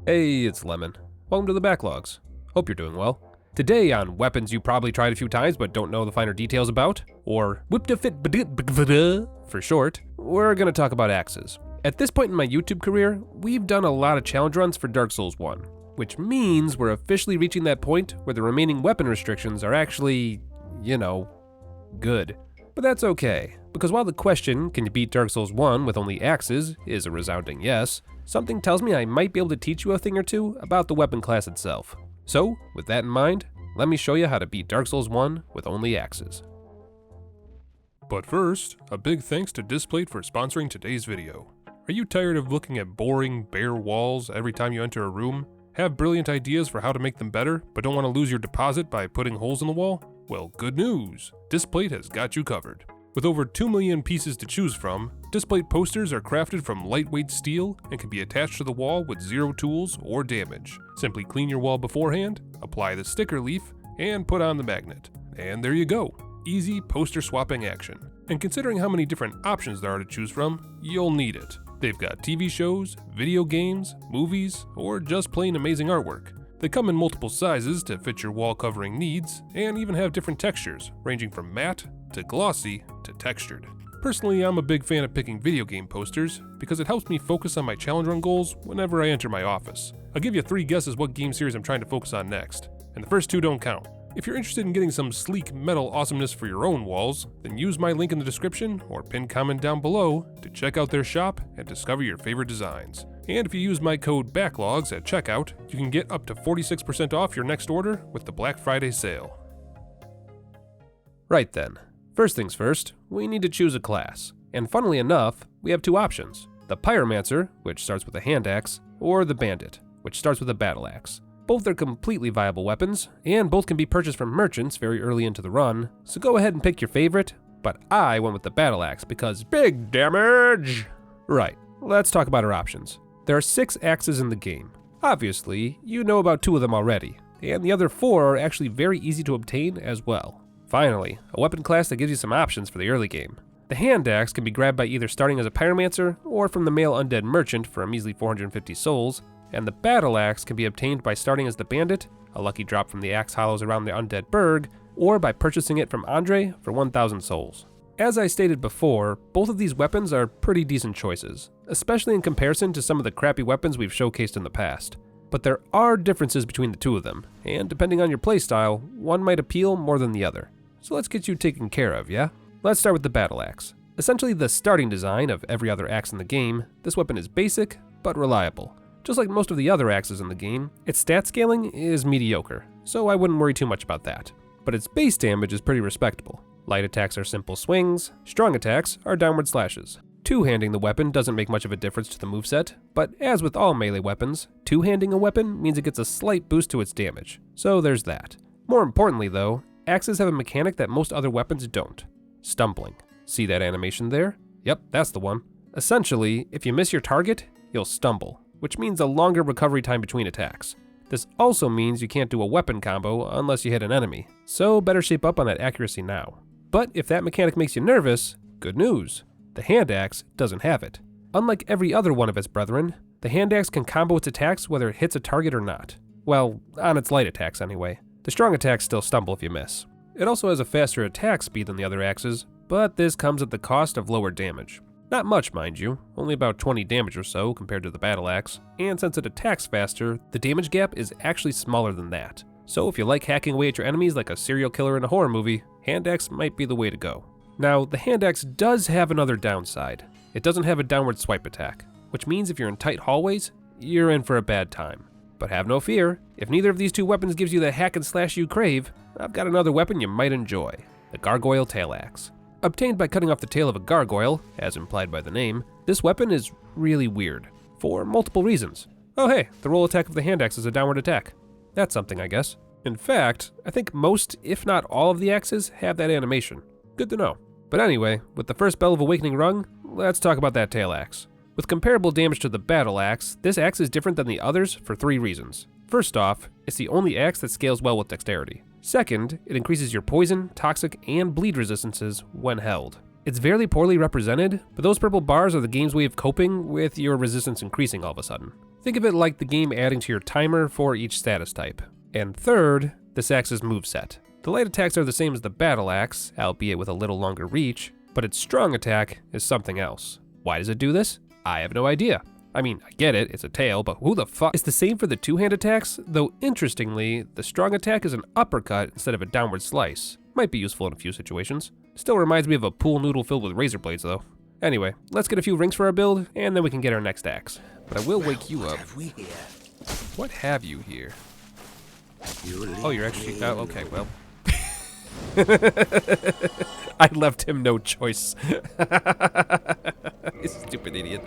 Hey, it's Lemon. Welcome to the Backlogs. Hope you're doing well. Today on weapons you probably tried a few times but don't know the finer details about, or whip-to-fit for short, we're going to talk about axes. At this point in my YouTube career, we've done a lot of challenge runs for Dark Souls 1, which means we're officially reaching that point where the remaining weapon restrictions are actually, good. But that's okay, because while the question, can you beat Dark Souls 1 with only axes, is a resounding yes, something tells me I might be able to teach you a thing or two about the weapon class itself. So, with that in mind, let me show you how to beat Dark Souls 1 with only axes. But first, a big thanks to Displate for sponsoring today's video. Are you tired of looking at boring, bare walls every time you enter a room? Have brilliant ideas for how to make them better, but don't want to lose your deposit by putting holes in the wall? Well, good news! Displate has got you covered. With over 2 million pieces to choose from, Displate posters are crafted from lightweight steel and can be attached to the wall with zero tools or damage. Simply clean your wall beforehand, apply the sticker leaf, and put on the magnet. And there you go. Easy poster swapping action. And considering how many different options there are to choose from, you'll need it. They've got TV shows, video games, movies, or just plain amazing artwork. They come in multiple sizes to fit your wall covering needs, and even have different textures, ranging from matte to glossy to textured. Personally, I'm a big fan of picking video game posters because it helps me focus on my challenge run goals whenever I enter my office. I'll give you 3 guesses what game series I'm trying to focus on next, and the first 2 don't count. If you're interested in getting some sleek metal awesomeness for your own walls, then use my link in the description or pinned comment down below to check out their shop and discover your favorite designs. And if you use my code BACKLOGS at checkout, you can get up to 46% off your next order with the Black Friday sale. Right then. First things first, we need to choose a class. And funnily enough, we have 2 options. The Pyromancer, which starts with a hand axe, or the Bandit, which starts with a battle axe. Both are completely viable weapons, and both can be purchased from merchants very early into the run, so go ahead and pick your favorite, but I went with the battle axe because big damage! Right, let's talk about our options. There are 6 axes in the game. Obviously, you know about 2 of them already, and the other 4 are actually very easy to obtain as well. Finally, a weapon class that gives you some options for the early game. The hand axe can be grabbed by either starting as a Pyromancer or from the male undead merchant for a measly 450 souls, and the battle axe can be obtained by starting as the Bandit, a lucky drop from the axe hollows around the undead burg, or by purchasing it from Andre for 1,000 souls. As I stated before, both of these weapons are pretty decent choices, especially in comparison to some of the crappy weapons we've showcased in the past. But there are differences between the 2 of them, and depending on your playstyle, one might appeal more than the other. So let's get you taken care of, yeah? Let's start with the battle axe. Essentially the starting design of every other axe in the game, this weapon is basic, but reliable. Just like most of the other axes in the game, its stat scaling is mediocre, so I wouldn't worry too much about that. But its base damage is pretty respectable. Light attacks are simple swings, strong attacks are downward slashes. Two-handing the weapon doesn't make much of a difference to the moveset, but as with all melee weapons, two-handing a weapon means it gets a slight boost to its damage, so there's that. More importantly though, axes have a mechanic that most other weapons don't. Stumbling. See that animation there? Yep, that's the one. Essentially, if you miss your target, you'll stumble, which means a longer recovery time between attacks. This also means you can't do a weapon combo unless you hit an enemy, so better shape up on that accuracy now. But if that mechanic makes you nervous, good news. The hand axe doesn't have it. Unlike every other one of its brethren, the hand axe can combo its attacks whether it hits a target or not. Well, on its light attacks anyway. The strong attacks still stumble if you miss. It also has a faster attack speed than the other axes, but this comes at the cost of lower damage. Not much, mind you, only about 20 damage or so compared to the battle axe, and since it attacks faster, the damage gap is actually smaller than that. So if you like hacking away at your enemies like a serial killer in a horror movie, hand axe might be the way to go. Now, the hand axe does have another downside. It doesn't have a downward swipe attack, which means if you're in tight hallways, you're in for a bad time. But have no fear, if neither of these 2 weapons gives you the hack and slash you crave, I've got another weapon you might enjoy, the Gargoyle Tail Axe. Obtained by cutting off the tail of a gargoyle, as implied by the name, this weapon is really weird, for multiple reasons. Oh hey, the roll attack of the hand axe is a downward attack. That's something, I guess. In fact, I think most, if not all of the axes have that animation. Good to know. But anyway, with the first Bell of Awakening rung, let's talk about that tail axe. With comparable damage to the battle axe, this axe is different than the others for 3 reasons. First off, it's the only axe that scales well with dexterity. Second, it increases your poison, toxic, and bleed resistances when held. It's very poorly represented, but those purple bars are the game's way of coping with your resistance increasing all of a sudden. Think of it like the game adding to your timer for each status type. And third, this axe's moveset. The light attacks are the same as the battle axe, albeit with a little longer reach, but its strong attack is something else. Why does it do this? I have no idea. I mean, I get it, it's a tail, but who the fuck? It's the same for the two-hand attacks, though interestingly, the strong attack is an uppercut instead of a downward slice. Might be useful in a few situations. Still reminds me of a pool noodle filled with razor blades though. Anyway, let's get a few rings for our build, and then we can get our next axe. But I will wake you up. What have you here? Oh, you're actually, oh, okay, well. I left him no choice. Stupid idiot.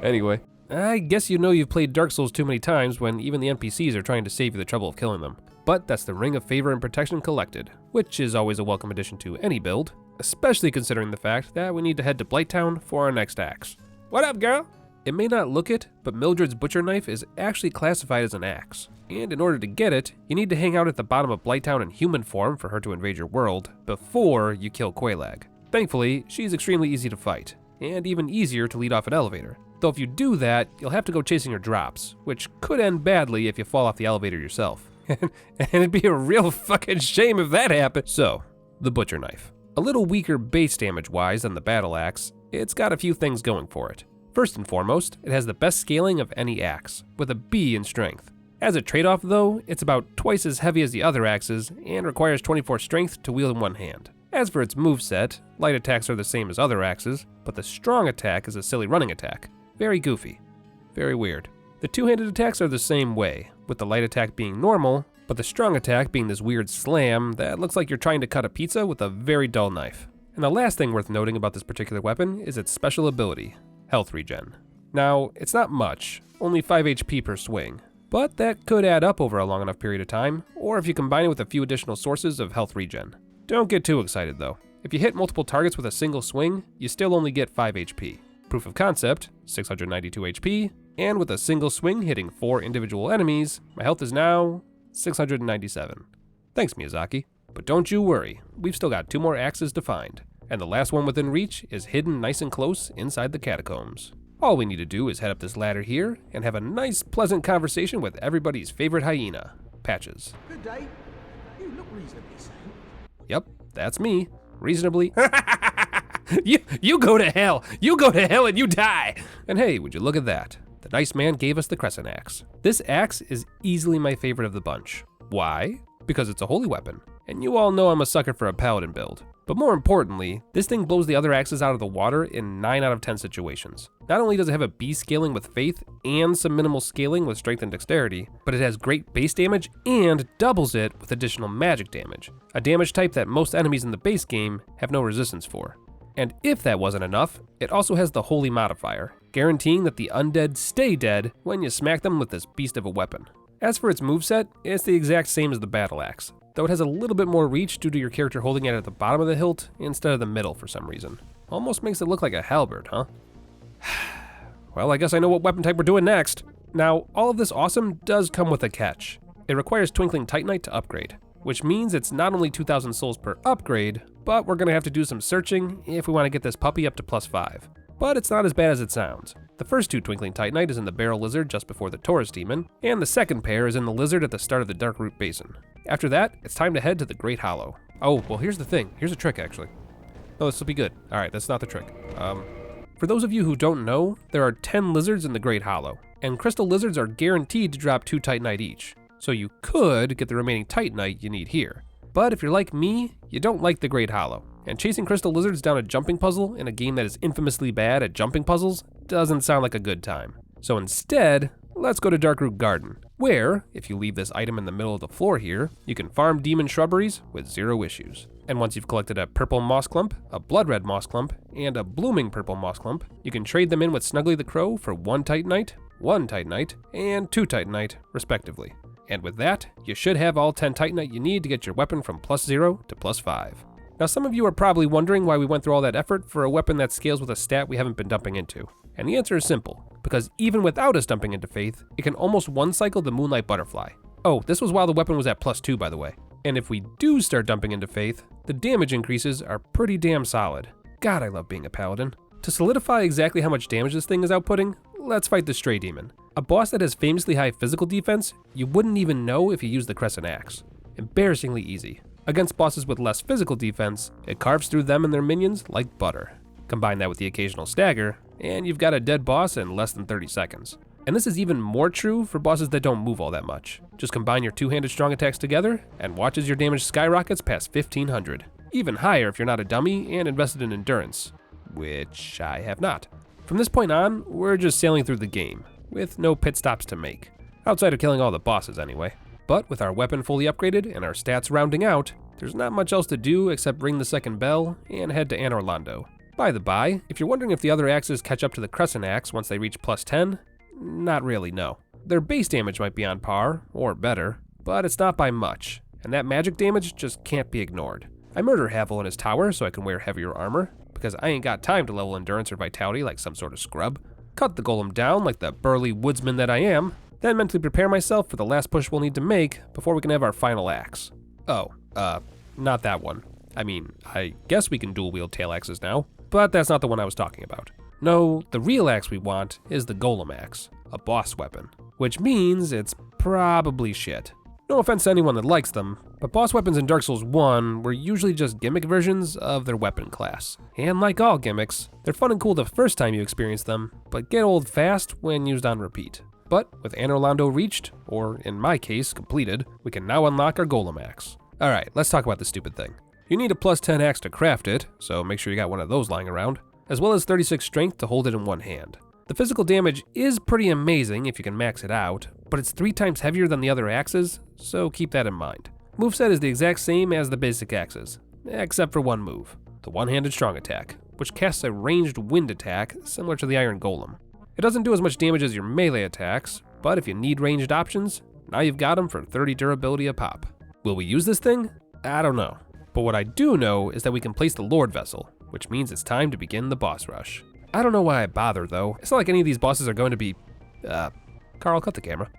Anyway, I guess you know you've played Dark Souls too many times when even the NPCs are trying to save you the trouble of killing them. But that's the Ring of Favor and Protection collected, which is always a welcome addition to any build, especially considering the fact that we need to head to Blighttown for our next axe. What up, girl? It may not look it, but Mildred's butcher knife is actually classified as an axe. And in order to get it, you need to hang out at the bottom of Blighttown in human form for her to invade your world before you kill Quelaag. Thankfully, she's extremely easy to fight, and even easier to lead off an elevator. Though if you do that, you'll have to go chasing her drops, which could end badly if you fall off the elevator yourself. And it'd be a real fucking shame if that happened. So, the butcher knife. A little weaker base damage wise than the battle axe, it's got a few things going for it. First and foremost, it has the best scaling of any axe, with a B in strength. As a trade-off though, it's about twice as heavy as the other axes and requires 24 strength to wield in one hand. As for its moveset, light attacks are the same as other axes, but the strong attack is a silly running attack. Very goofy. Very weird. The two-handed attacks are the same way, with the light attack being normal, but the strong attack being this weird slam that looks like you're trying to cut a pizza with a very dull knife. And the last thing worth noting about this particular weapon is its special ability, health regen. Now, it's not much, only 5 HP per swing, but that could add up over a long enough period of time, or if you combine it with a few additional sources of health regen. Don't get too excited though. If you hit multiple targets with a single swing, you still only get 5 HP. Proof of concept, 692 HP, and with a single swing hitting 4 individual enemies, my health is now 697. Thanks, Miyazaki. But don't you worry, we've still got 2 more axes to find, and the last one within reach is hidden nice and close inside the catacombs. All we need to do is head up this ladder here and have a nice, pleasant conversation with everybody's favorite hyena, Patches. Good day. You look reasonably sane. Yep, that's me. Reasonably. You go to hell. You go to hell and you die. And hey, would you look at that? The nice man gave us the crescent axe. This axe is easily my favorite of the bunch. Why? Because it's a holy weapon. And you all know I'm a sucker for a paladin build. But more importantly, this thing blows the other axes out of the water in 9 out of 10 situations. Not only does it have a B scaling with faith and some minimal scaling with strength and dexterity, but it has great base damage and doubles it with additional magic damage, a damage type that most enemies in the base game have no resistance for. And if that wasn't enough, it also has the holy modifier, guaranteeing that the undead stay dead when you smack them with this beast of a weapon. As for its moveset, it's the exact same as the battle axe, though it has a little bit more reach due to your character holding it at the bottom of the hilt instead of the middle for some reason. Almost makes it look like a halberd, huh? Well, I guess I know what weapon type we're doing next. Now, all of this awesome does come with a catch. It requires Twinkling Titanite to upgrade, which means it's not only 2,000 souls per upgrade, but we're gonna have to do some searching if we wanna get this puppy up to +5. But it's not as bad as it sounds. The first 2 Twinkling Titanite is in the Barrel Lizard just before the Taurus Demon, and the second pair is in the Lizard at the start of the Darkroot Basin. After that, it's time to head to the Great Hollow. Oh, well here's the thing. Here's a trick actually. No, this will be good. Alright, that's not the trick. For those of you who don't know, there are 10 lizards in the Great Hollow, and crystal lizards are guaranteed to drop 2 Titanite each. So you could get the remaining Titanite you need here. But if you're like me, you don't like the Great Hollow, and chasing crystal lizards down a jumping puzzle in a game that is infamously bad at jumping puzzles doesn't sound like a good time. So instead, let's go to Darkroot Garden, where, if you leave this item in the middle of the floor here, you can farm demon shrubberies with 0 issues. And once you've collected a purple moss clump, a blood red moss clump, and a blooming purple moss clump, you can trade them in with Snuggly the Crow for 1 Titanite, 1 Titanite, and 2 Titanite, respectively. And with that, you should have all 10 Titanite you need to get your weapon from +0 to +5. Now some of you are probably wondering why we went through all that effort for a weapon that scales with a stat we haven't been dumping into. And the answer is simple, because even without us dumping into Faith, it can almost one-cycle the Moonlight Butterfly. Oh, this was while the weapon was at +2 by the way. And if we do start dumping into Faith, the damage increases are pretty damn solid. God, I love being a paladin. To solidify exactly how much damage this thing is outputting, let's fight the Stray Demon. A boss that has famously high physical defense, you wouldn't even know if you used the Crescent Axe. Embarrassingly easy. Against bosses with less physical defense, it carves through them and their minions like butter. Combine that with the occasional stagger, and you've got a dead boss in less than 30 seconds. And this is even more true for bosses that don't move all that much. Just combine your two-handed strong attacks together, and watch as your damage skyrockets past 1500. Even higher if you're not a dummy and invested in endurance, which I have not. From this point on, we're just sailing through the game, with no pit stops to make. Outside of killing all the bosses anyway. But with our weapon fully upgraded and our stats rounding out, there's not much else to do except ring the second bell and head to Anor Londo. By the by, if you're wondering if the other axes catch up to the Crescent Axe once they reach plus 10, not really, no. Their base damage might be on par, or better, but it's not by much, and that magic damage just can't be ignored. I murder Havel in his tower so I can wear heavier armor, because I ain't got time to level endurance or vitality like some sort of scrub. Cut the golem down like the burly woodsman that I am, then mentally prepare myself for the last push we'll need to make before we can have our final axe. Oh, not that one. I mean, I guess we can dual wield tail axes now, but that's not the one I was talking about. No, the real axe we want is the golem axe, a boss weapon, which means it's probably shit. No offense to anyone that likes them, but boss weapons in Dark Souls 1 were usually just gimmick versions of their weapon class. And like all gimmicks, they're fun and cool the first time you experience them, but get old fast when used on repeat. But with Anor Londo reached, or in my case, completed, we can now unlock our golem axe. Alright, let's talk about this stupid thing. You need a plus 10 axe to craft it, so make sure you got one of those lying around, as well as 36 strength to hold it in one hand. The physical damage is pretty amazing if you can max it out, but it's 3 times heavier than the other axes, so keep that in mind. Moveset is the exact same as the basic axes, except for one move, the one-handed strong attack, which casts a ranged wind attack similar to the Iron Golem. It doesn't do as much damage as your melee attacks, but if you need ranged options, now you've got them for 30 durability a pop. Will we use this thing? I don't know. But what I do know is that we can place the Lord Vessel, which means it's time to begin the boss rush. I don't know why I bother though. It's not like any of these bosses are going to be, Carl, cut the camera.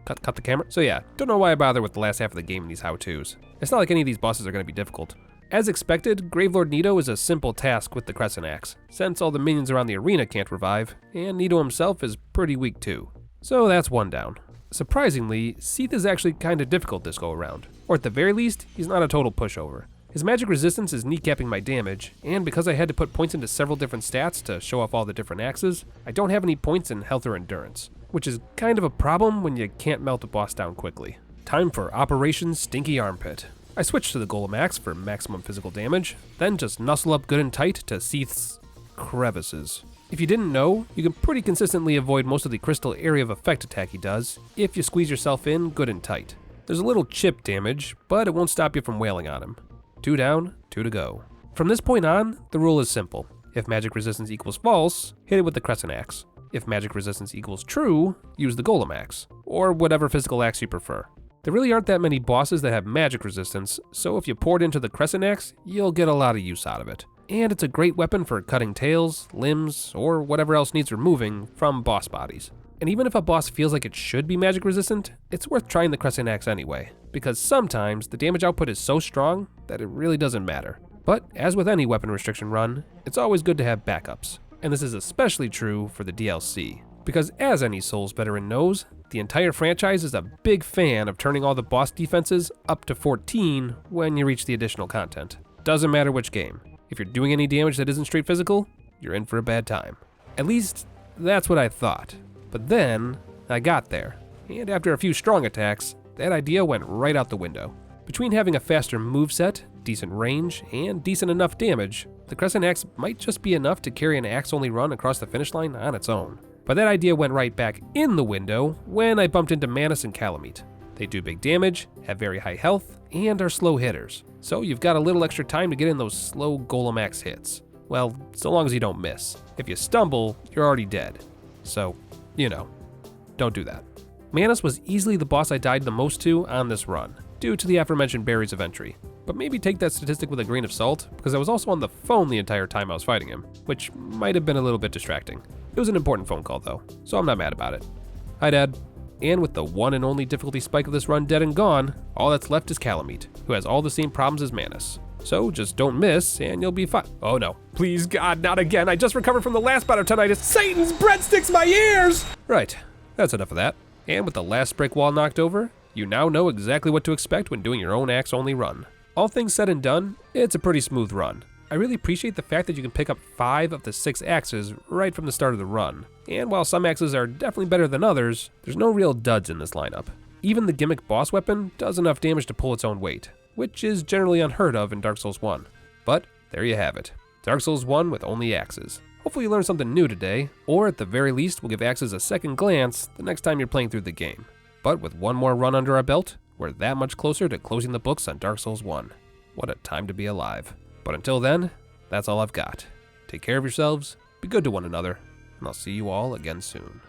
Cut the camera. So yeah, don't know why I bother with the last half of the game in these how-tos. It's not like any of these bosses are going to be difficult. As expected, Gravelord Nito is a simple task with the Crescent Axe, since all the minions around the arena can't revive, and Nito himself is pretty weak too. So that's one down. Surprisingly, Seath is actually kinda difficult this go around, or at the very least, he's not a total pushover. His magic resistance is kneecapping my damage, and because I had to put points into several different stats to show off all the different axes, I don't have any points in health or endurance, which is kind of a problem when you can't melt a boss down quickly. Time for Operation Stinky Armpit. I switched to the Golem Axe for maximum physical damage, then just nuzzle up good and tight to Seath's crevices. If you didn't know, you can pretty consistently avoid most of the crystal area of effect attack he does if you squeeze yourself in good and tight. There's a little chip damage, but it won't stop you from wailing on him. 2 down, 2 to go. From this point on, the rule is simple. If magic resistance equals false, hit it with the Crescent Axe. If magic resistance equals true, use the Golem Axe, or whatever physical axe you prefer. There really aren't that many bosses that have magic resistance, so if you pour it into the Crescent Axe, you'll get a lot of use out of it. And it's a great weapon for cutting tails, limbs, or whatever else needs removing from boss bodies. And even if a boss feels like it should be magic resistant, it's worth trying the Crescent Axe anyway, because sometimes the damage output is so strong that it really doesn't matter. But as with any weapon restriction run, it's always good to have backups. And this is especially true for the DLC, because as any Souls veteran knows, the entire franchise is a big fan of turning all the boss defenses up to 14 when you reach the additional content. Doesn't matter which game. If you're doing any damage that isn't straight physical, you're in for a bad time. At least, that's what I thought. But then, I got there, and after a few strong attacks, that idea went right out the window. Between having a faster moveset, decent range, and decent enough damage, the Crescent Axe might just be enough to carry an axe-only run across the finish line on its own. But that idea went right back in the window when I bumped into Manus and Calamite. They do big damage, have very high health, and are slow hitters. So you've got a little extra time to get in those slow Golem Axe hits. Well, so long as you don't miss. If you stumble, you're already dead. So, you know, don't do that. Manus was easily the boss I died the most to on this run, due to the aforementioned barriers of entry. But maybe take that statistic with a grain of salt, because I was also on the phone the entire time I was fighting him, which might have been a little bit distracting. It was an important phone call though, so I'm not mad about it. Hi Dad. And with the one and only difficulty spike of this run dead and gone, all that's left is Calamite, who has all the same problems as Manus. So just don't miss and you'll be fine. Oh no, please God, not again. I just recovered from the last bout of tinnitus. Satan's breadsticks my ears! Right, that's enough of that. And with the last brick wall knocked over, you now know exactly what to expect when doing your own axe-only run. All things said and done, it's a pretty smooth run. I really appreciate the fact that you can pick up 5 of the 6 axes right from the start of the run. And while some axes are definitely better than others, there's no real duds in this lineup. Even the gimmick boss weapon does enough damage to pull its own weight, which is generally unheard of in Dark Souls 1. But there you have it, Dark Souls 1 with only axes. Hopefully you learned something new today, or at the very least will give axes a second glance the next time you're playing through the game. But with one more run under our belt, we're that much closer to closing the books on Dark Souls 1. What a time to be alive. But until then, that's all I've got. Take care of yourselves, be good to one another, and I'll see you all again soon.